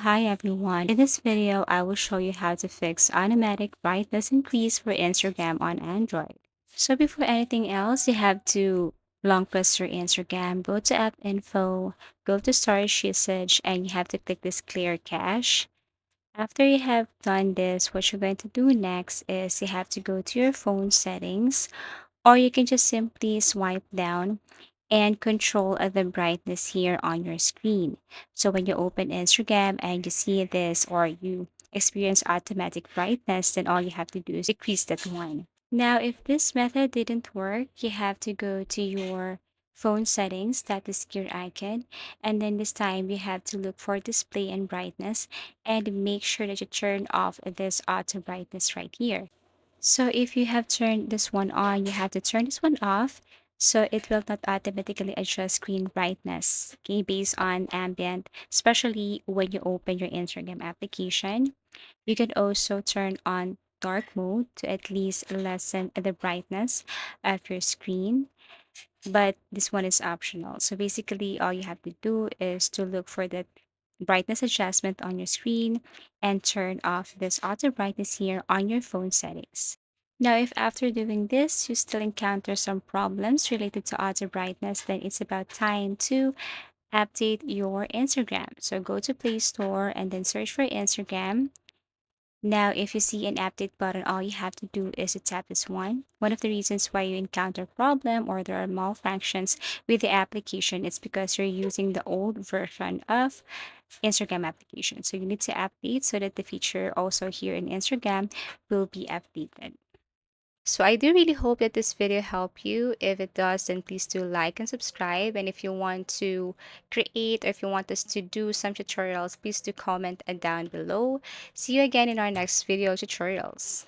Hi everyone. In this video, I will show you how to fix automatic brightness increase for Instagram on Android. So before anything else, you have to long press your Instagram, go to app info, go to storage usage, and you have to click this clear cache. After you have done this, what you're going to do next is you have to go to your phone settings, or you can just simply swipe down and control the brightness here on your screen. So when you open Instagram and you see this or you experience automatic brightness, then all you have to do is decrease that one. Now, if this method didn't work, you have to go to your phone settings, that is gear icon, and then this time you have to look for display and brightness and make sure that you turn off this auto brightness right here. So if you have turned this one on, you have to turn this one off so it will not automatically adjust screen brightness, okay, based on ambient, especially when you open your Instagram application. You can also turn on dark mode to at least lessen the brightness of your screen, but this one is optional. So basically, all you have to do is to look for the brightness adjustment on your screen and turn off this auto brightness here on your phone settings. Now, if after doing this, you still encounter some problems related to auto brightness, then it's about time to update your Instagram. So go to Play Store and then search for Instagram. Now, if you see an update button, all you have to do is to tap this one. One of the reasons why you encounter problem or there are malfunctions with the application is because you're using the old version of Instagram application. So you need to update so that the feature also here in Instagram will be updated. So I do really hope that this video helped you. If it does, then please do like and subscribe. And if you want to create or if you want us to do some tutorials, please do comment down below. See you again in our next video tutorials.